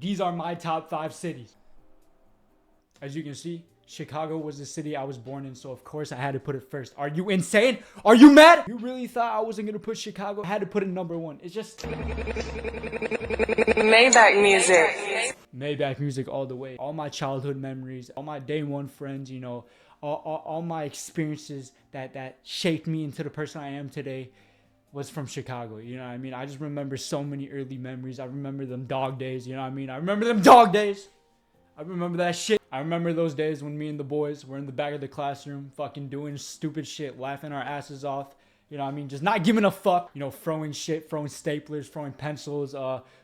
These are my top 5 cities. As you can see, Chicago was the city I was born in, so of course I had to put it first. Are you insane? Are you mad? You really thought I wasn't gonna put Chicago? I had to put it number 1. It's just Maybach music. Maybach music all the way. All my childhood memories, all my day one friends, you know, all my experiences that shaped me into the person I am today was from Chicago. You know what I mean? I just remember so many early memories. I remember them dog days, you know what I mean? I remember them dog days. I remember that shit. I remember those days when me and the boys were in the back of the classroom fucking doing stupid shit, laughing our asses off. You know what I mean? Just not giving a fuck. You know, throwing shit, throwing staplers, throwing pencils,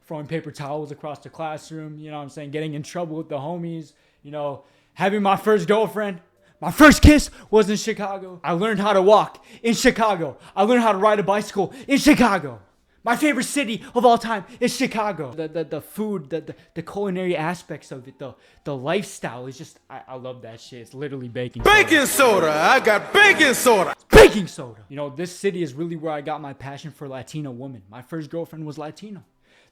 throwing paper towels across the classroom. You know what I'm saying? Getting in trouble with the homies. You know, having my first girlfriend. My first kiss was in Chicago. I learned how to walk in Chicago. I learned how to ride a bicycle in Chicago. My favorite city of all time is Chicago. The food, the culinary aspects of it, the lifestyle is just, I love that shit. It's literally baking soda. Baking soda! I got baking soda! Baking soda! You know, this city is really where I got my passion for Latina women. My first girlfriend was Latina.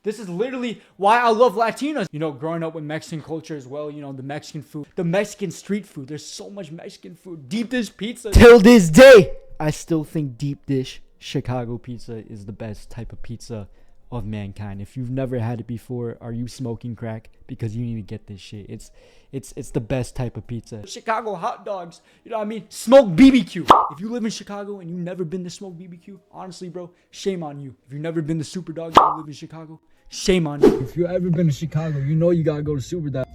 This is literally why I love Latinas. You know, growing up with Mexican culture as well, you know, the Mexican food, the Mexican street food. There's so much Mexican food. Deep dish pizza. Till this day, I still think deep dish Chicago pizza is the best type of pizza of mankind. If you've never had it before, are you smoking crack? Because you need to get this shit. It's the best type of pizza. Chicago hot dogs, you know what I mean? Smoked BBQ. If you live in Chicago and you've never been to smoked BBQ, honestly, bro, shame on you. If you've never been to Super Dog and you live in Chicago, shame on you. If you've ever been to Chicago, you know you gotta go to Super Dog.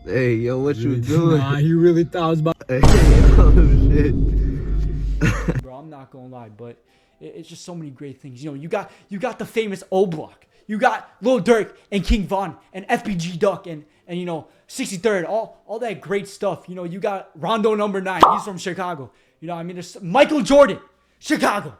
Hey, yo, what you doing? Nah, he really thought I was about. Hey, oh, shit. Bro, I'm not gonna lie, but it's just so many great things. You know, you got the famous O Block. You got Lil Durk and King Von and FBG Duck and you know 63rd, all that great stuff. You know, you got Rondo number 9. He's from Chicago. You know what I mean? There's Michael Jordan, Chicago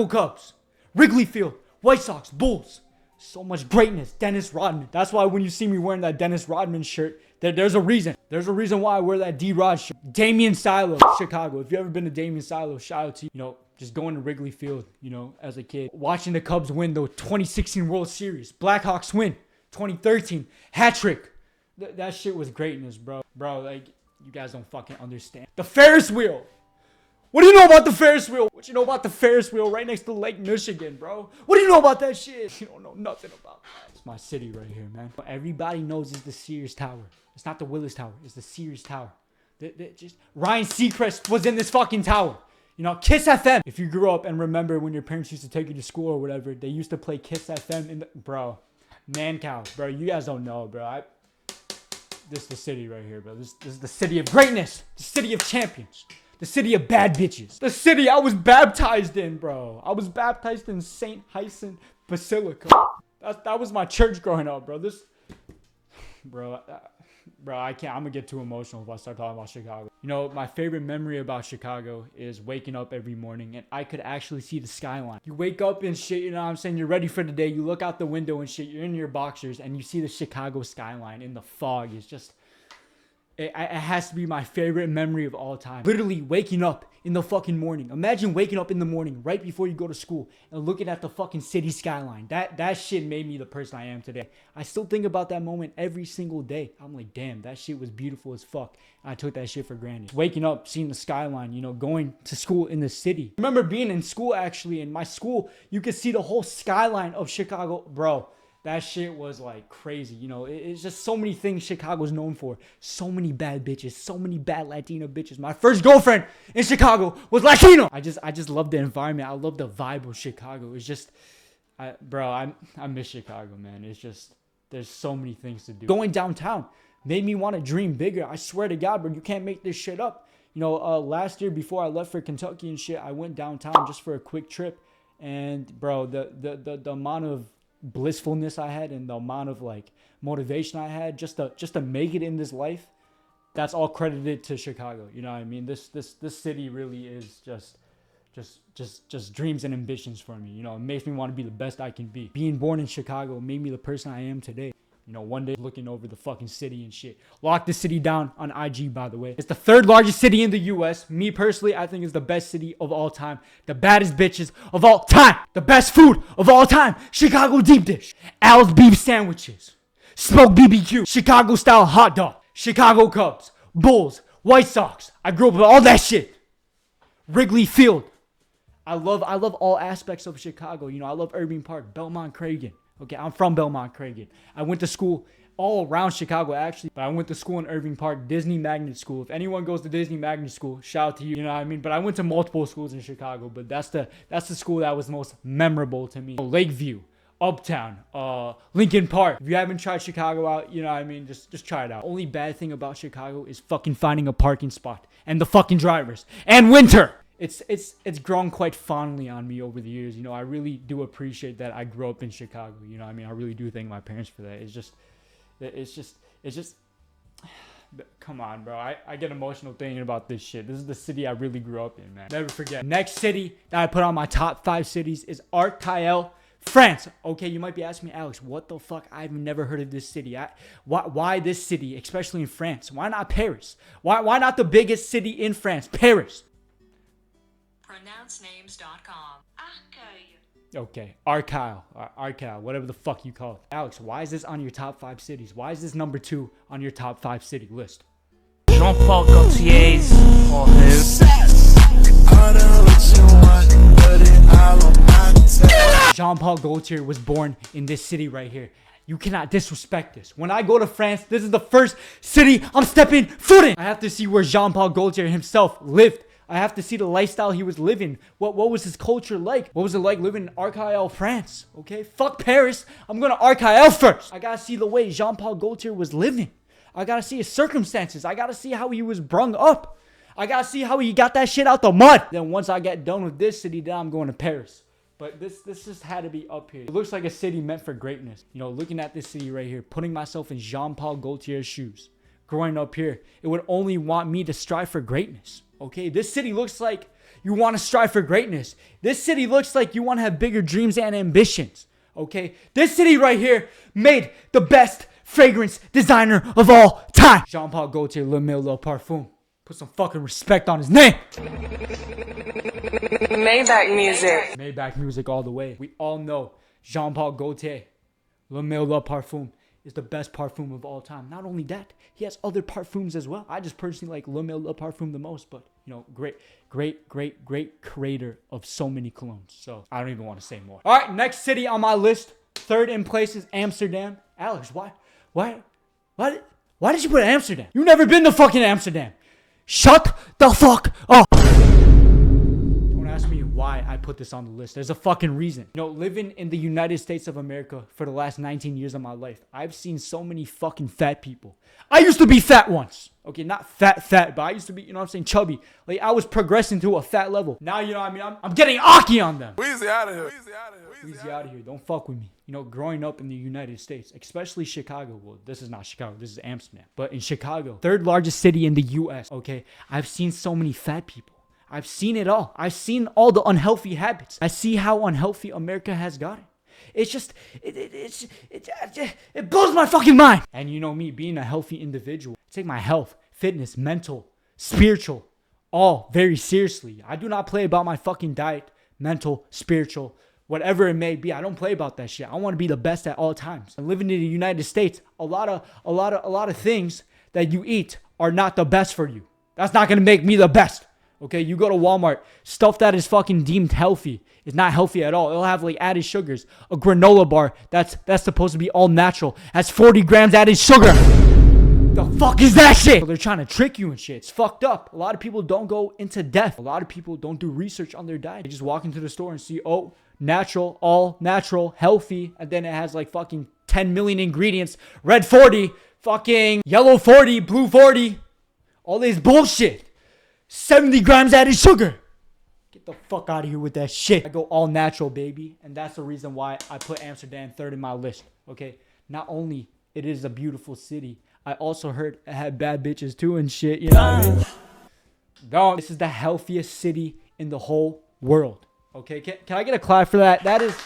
Cubs, Wrigley Field, White Sox, Bulls. So much greatness. Dennis Rodman. That's why when you see me wearing that Dennis Rodman shirt, there's a reason. There's a reason why I wear that D-Rod shirt. Damian Silo, Chicago. If you ever been to Damian Silo, shout out to you. You know, just going to Wrigley Field, you know, as a kid. Watching the Cubs win the 2016 World Series. Blackhawks win 2013. Hat trick. That shit was greatness, bro. Bro, like, you guys don't fucking understand. The Ferris wheel. What do you know about the Ferris wheel? What you know about the Ferris wheel right next to Lake Michigan, bro? What do you know about that shit? You don't know nothing about that. It's my city right here, man. Everybody knows it's the Sears Tower. It's not the Willis Tower. It's the Sears Tower. Just Ryan Seacrest was in this fucking tower. You know, Kiss FM. If you grew up and remember when your parents used to take you to school or whatever, they used to play Kiss FM in the... Bro, man cow. Bro, you guys don't know, bro. This is the city right here, bro. This is the city of greatness. The city of champions. The city of bad bitches. The city I was baptized in, bro. I was baptized in St. Hyacinth Basilica. That was my church growing up, bro. Bro, I can't. I'm gonna get too emotional if I start talking about Chicago. You know, my favorite memory about Chicago is waking up every morning and I could actually see the skyline. You wake up and shit, you know what I'm saying? You're ready for the day. You look out the window and shit. You're in your boxers and you see the Chicago skyline in the fog. It's just... It has to be my favorite memory of all time. Literally waking up in the fucking morning. Imagine waking up in the morning right before you go to school and looking at the fucking city skyline. That shit made me the person I am today. I still think about that moment every single day. I'm like, damn, that shit was beautiful as fuck. And I took that shit for granted. Waking up, seeing the skyline, you know, going to school in the city. I remember being in school actually. In my school, you could see the whole skyline of Chicago. Bro. That shit was like crazy, you know. It's just so many things Chicago's known for. So many bad bitches, so many bad Latina bitches. My first girlfriend in Chicago was Latino. I just love the environment. I love the vibe of Chicago. It's just, I miss Chicago, man. It's just, there's so many things to do. Going downtown made me want to dream bigger. I swear to God, bro, you can't make this shit up. You know, last year before I left for Kentucky and shit, I went downtown just for a quick trip, and bro, the amount of blissfulness I had and the amount of like motivation I had just to make it in this life, that's all credited to Chicago. You know what I mean? This city really is just dreams and ambitions for me. You know, it makes me want to be the best I can be. Being born in Chicago made me the person I am today. You know, one day looking over the fucking city and shit. Lock the city down on IG, by the way. It's the third largest city in the US. Me personally, I think it's the best city of all time. The baddest bitches of all time. The best food of all time. Chicago deep dish. Al's beef sandwiches. Smoked BBQ. Chicago style hot dog. Chicago Cubs. Bulls. White Sox. I grew up with all that shit. Wrigley Field. I love all aspects of Chicago. You know, I love Irving Park, Belmont Cragen. Okay, I'm from Belmont Cragen. I went to school all around Chicago, actually. But I went to school in Irving Park, Disney Magnet School. If anyone goes to Disney Magnet School, shout out to you. You know what I mean? But I went to multiple schools in Chicago. But that's the school that was most memorable to me. Lakeview, Uptown, Lincoln Park. If you haven't tried Chicago out, you know what I mean? Just try it out. Only bad thing about Chicago is fucking finding a parking spot. And the fucking drivers. And winter! It's grown quite fondly on me over the years. You know, I really do appreciate that I grew up in Chicago. You know what I mean? I really do thank my parents for that. It's just come on, bro. I get emotional thinking about this shit. This is the city I really grew up in, man. Never forget. Next city that I put on my top 5 cities is Arcueil, France. Okay, you might be asking me, Alex, what the fuck? I've never heard of this city. Why this city, especially in France? Why not Paris? Why not the biggest city in France, Paris? PronounceNames.com. Okay, Arcueil, whatever the fuck you call it. Alex, why is this on your top 5 cities? Why is this number 2 on your top 5 city list? Jean-Paul Gaultier's or who? Jean-Paul Gaultier was born in this city right here. You cannot disrespect this. When I go to France, this is the first city I'm stepping foot in. I have to see where Jean-Paul Gaultier himself lived. I have to see the lifestyle he was living. What was his culture like? What was it like living in Arcueil, France? Okay, fuck Paris. I'm going to Arcueil first. I gotta see the way Jean-Paul Gaultier was living. I gotta see his circumstances. I gotta see how he was brung up. I gotta see how he got that shit out the mud. Then once I get done with this city, then I'm going to Paris. But this just had to be up here. It looks like a city meant for greatness. You know, looking at this city right here, putting myself in Jean-Paul Gaultier's shoes. Growing up here, it would only want me to strive for greatness. Okay, this city looks like you want to strive for greatness. This city looks like you want to have bigger dreams and ambitions. Okay, this city right here made the best fragrance designer of all time. Jean-Paul Gaultier, Le Mille Le Parfum. Put some fucking respect on his name. Maybach Music. Maybach Music all the way. We all know Jean-Paul Gaultier, Le Mille Le Parfum, is the best parfum of all time. Not only that, he has other parfums as well. I just personally like Le Mille Le Parfum the most, but you know, great creator of so many colognes. So I don't even want to say more. All right, next city on my list, third in place is Amsterdam. Alex, why did you put Amsterdam? You've never been to fucking Amsterdam. Shut the fuck up. Don't ask me why I put this on the list. There's a fucking reason. You know, living in the United States of America for the last 19 years of my life, I've seen so many fucking fat people. I used to be fat once. Okay, not fat, but I used to be, you know what I'm saying, chubby. Like, I was progressing to a fat level. Now, you know what I mean? I'm getting Aki on them. Weezy out of here. Easy out of here. Don't fuck with me. You know, growing up in the United States, especially Chicago. Well, this is not Chicago. This is Amsterdam. But in Chicago, third largest city in the U.S., okay, I've seen so many fat people. I've seen it all. I've seen all the unhealthy habits. I see how unhealthy America has gotten. It's just, it blows my fucking mind. And you know me, being a healthy individual, I take my health, fitness, mental, spiritual, all very seriously. I do not play about my fucking diet, mental, spiritual, whatever it may be. I don't play about that shit. I want to be the best at all times. And living in the United States, a lot of things that you eat are not the best for you. That's not gonna make me the best. Okay, you go to Walmart, stuff that is fucking deemed healthy is not healthy at all. It'll have like added sugars. A granola bar that's supposed to be all natural has 40 grams added sugar. The fuck is that shit? So they're trying to trick you and shit. It's fucked up. A lot of people don't go into depth. A lot of people don't do research on their diet. They just walk into the store and see, oh, natural, all natural, healthy, and then it has like fucking 10 million ingredients. Red 40, fucking yellow 40, blue 40. All this bullshit. 70 grams added sugar. Get the fuck out of here with that shit. I go all natural, baby. And that's the reason why I put Amsterdam third in my list. Okay? Not only it is a beautiful city, I also heard it had bad bitches too and shit. You know what I mean? Dog, this is the healthiest city in the whole world. Okay? Can I get a clap for that? That is...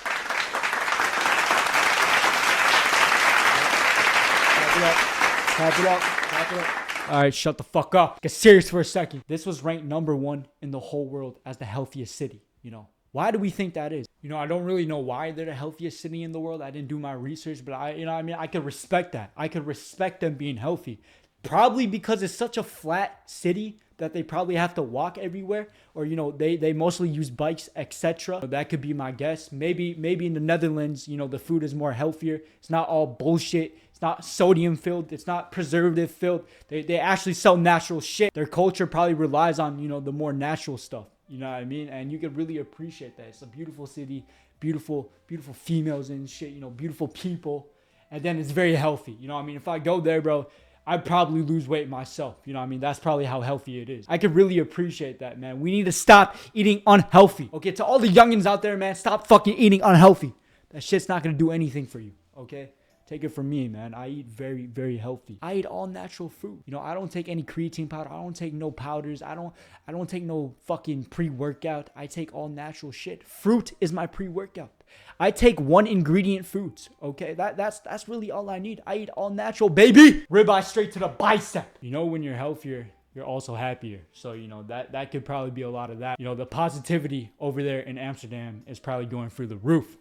it up. Clap it up. Clap it up. All right, shut the fuck up. Get serious for a second. This was ranked #1 in the whole world as the healthiest city. You know, why do we think that is? You know, I don't really know why they're the healthiest city in the world. I didn't do my research, but I could respect that. I could respect them being healthy. Probably because it's such a flat city that they probably have to walk everywhere, or you know, they mostly use bikes, etc. That could be my guess. Maybe in the Netherlands, you know, the food is more healthier. It's not all bullshit. It's not sodium filled. It's not preservative filled. They actually sell natural shit. Their culture probably relies on, you know, the more natural stuff. You know what I mean? And you could really appreciate that. It's a beautiful city, beautiful females and shit, you know, beautiful people. And then it's very healthy. You know what I mean? If I go there, bro, I'd probably lose weight myself. You know what I mean? That's probably how healthy it is. I could really appreciate that, man. We need to stop eating unhealthy. Okay, to all the youngins out there, man, stop fucking eating unhealthy. That shit's not going to do anything for you, okay? Take it from me, man. I eat very, very healthy. I eat all natural food. You know, I don't take any creatine powder. I don't take no powders. I don't take no fucking pre-workout. I take all natural shit. Fruit is my pre-workout. I take 1 ingredient foods. Okay, that's really all I need. I eat all natural, baby. Ribeye straight to the bicep. You know, when you're healthier, you're also happier. So, you know, that could probably be a lot of that. You know, the positivity over there in Amsterdam is probably going through the roof.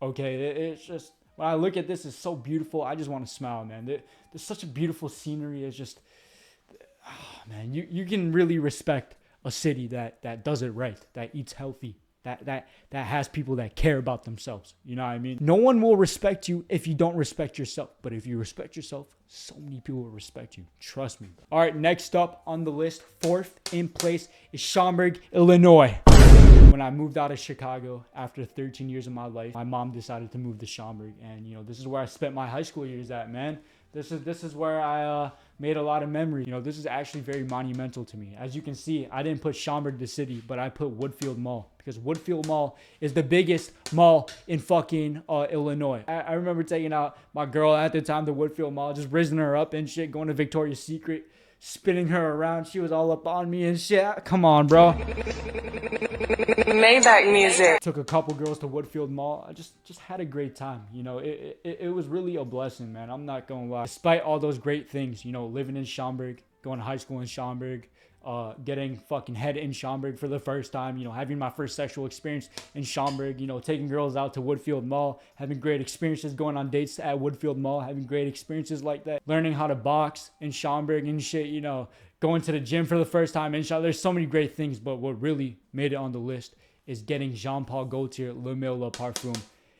Okay, it's just, when I look at this, it's so beautiful. I just want to smile, man. There's such a beautiful scenery. It's just, oh, man, you can really respect a city that does it right, that eats healthy, that has people that care about themselves. You know what I mean? No one will respect you if you don't respect yourself. But if you respect yourself, so many people will respect you. Trust me. All right, next up on the list, 4th in place is Schaumburg, Illinois. When I moved out of Chicago after 13 years of my life, my mom decided to move to Schaumburg. And, you know, this is where I spent my high school years at, man. This is where I made a lot of memories. You know, this is actually very monumental to me. As you can see, I didn't put Schaumburg the city, but I put Woodfield Mall. Because Woodfield Mall is the biggest mall in fucking Illinois. I remember taking out my girl at the time to Woodfield Mall, just raising her up and shit, going to Victoria's Secret, spinning her around. She was all up on me and shit. Come on, bro. Maybach music. Took a couple girls to Woodfield Mall. I just had a great time. You know, it was really a blessing, man. I'm not gonna lie. Despite all those great things, you know, living in Schaumburg, going to high school in Schaumburg, getting fucking head in Schaumburg for the first time, you know, having my first sexual experience in Schaumburg, you know, taking girls out to Woodfield Mall, having great experiences, going on dates at Woodfield Mall, having great experiences like that, learning how to box in Schaumburg and shit, you know, going to the gym for the first time in Schaumburg. There's so many great things, but what really made it on the list is getting Jean Paul Gaultier Le Mille Le Parfum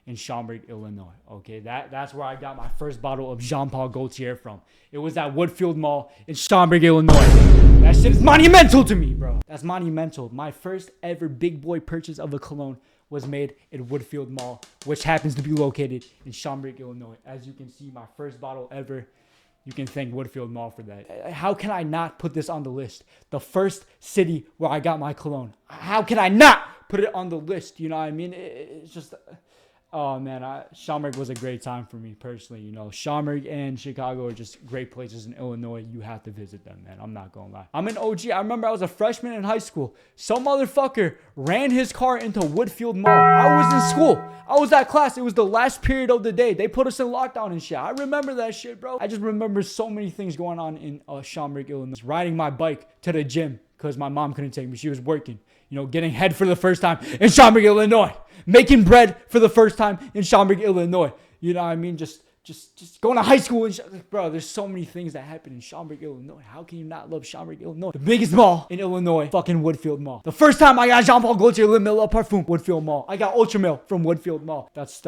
in Schaumburg, Illinois. Okay, that's where I got my first bottle of Jean Paul Gaultier from. It was at Woodfield Mall in Schaumburg, Illinois. That shit is monumental to me, bro. That's monumental. My first ever big boy purchase of a cologne was made at Woodfield Mall, which happens to be located in Schaumburg, Illinois. As you can see, my first bottle ever. You can thank Woodfield Mall for that. How can I not put this on the list? The first city where I got my cologne. How can I not put it on the list? You know what I mean? It's just... Oh, man, Schaumburg was a great time for me personally. You know, Schaumburg and Chicago are just great places in Illinois. You have to visit them, man. I'm not going to lie. I'm an OG. I remember I was a freshman in high school. Some motherfucker ran his car into Woodfield Mall. I was in school. I was at class. It was the last period of the day. They put us in lockdown and shit. I remember that shit, bro. I just remember so many things going on in Schaumburg, Illinois. Riding my bike to the gym because my mom couldn't take me. She was working. You know, getting head for the first time in Schaumburg, Illinois. Making bread for the first time in Schaumburg, Illinois. You know what I mean? Just going to high school. And bro, there's so many things that happen in Schaumburg, Illinois. How can you not love Schaumburg, Illinois? The biggest mall in Illinois, fucking Woodfield Mall. The first time I got Jean Paul Gaultier Le Mille Le Parfum, Woodfield Mall. I got Ultra Mille from Woodfield Mall. That's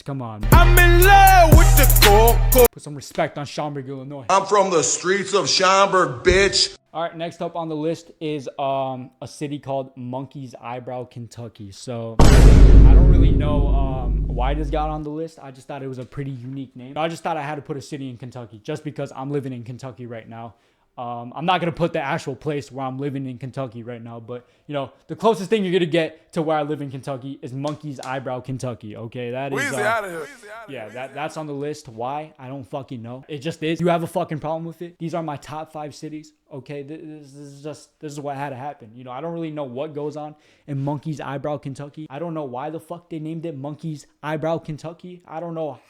come on, man. I'm in love with the coco. Put some respect on Schaumburg, Illinois. I'm from the streets of Schaumburg, bitch. All right, next up on the list is a city called Monkey's Eyebrow, Kentucky. So I don't really know why this got on the list. I just thought it was a pretty unique name. I just thought I had to put a city in Kentucky just because I'm living in Kentucky right now. I'm not gonna put the actual place where I'm living in Kentucky right now, but you know, the closest thing you're gonna get to where I live in Kentucky is Monkey's Eyebrow, Kentucky. Okay, that is Weezy out of here. yeah, that's on the list. Why? I don't fucking know. It just is. You have a fucking problem with it? These are my top 5 cities. Okay, this is what had to happen. You know, I don't really know what goes on in Monkey's Eyebrow, Kentucky. I don't know why the fuck they named it Monkey's Eyebrow, Kentucky. I don't know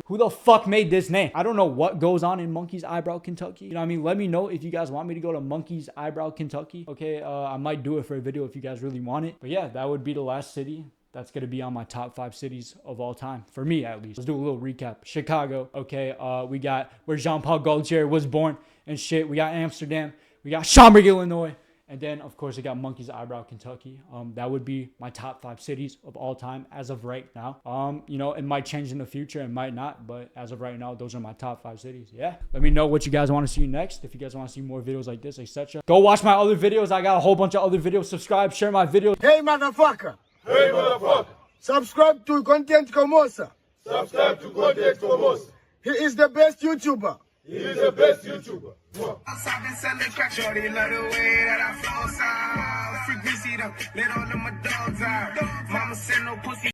who the fuck made this name? I don't know what goes on in Monkey's Eyebrow, Kentucky. You know what I mean? Let me know if you guys want me to go to Monkey's Eyebrow, Kentucky. Okay, I might do it for a video if you guys really want it. But yeah, that would be the last city. That's going to be on my top 5 cities of all time. For me, at least. Let's do a little recap. Chicago. Okay, we got where Jean-Paul Gaultier was born and shit. We got Amsterdam. We got Schaumburg, Illinois. And then, of course, I got Monkey's Eyebrow, Kentucky. That would be my top 5 cities of all time as of right now. You know, it might change in the future. It might not. But as of right now, those are my top 5 cities. Yeah. Let me know what you guys want to see next. If you guys want to see more videos like this, etc. Go watch my other videos. I got a whole bunch of other videos. Subscribe, share my videos. Hey, motherfucker. Hey, motherfucker. Subscribe to Content Komosa. Subscribe to Context Komos. He is the best YouTuber. He is the best YouTuber. Outside and selling crack, shorty love the way that I flow sound. Frequency though, let all of my dogs out. Mama said no pussy.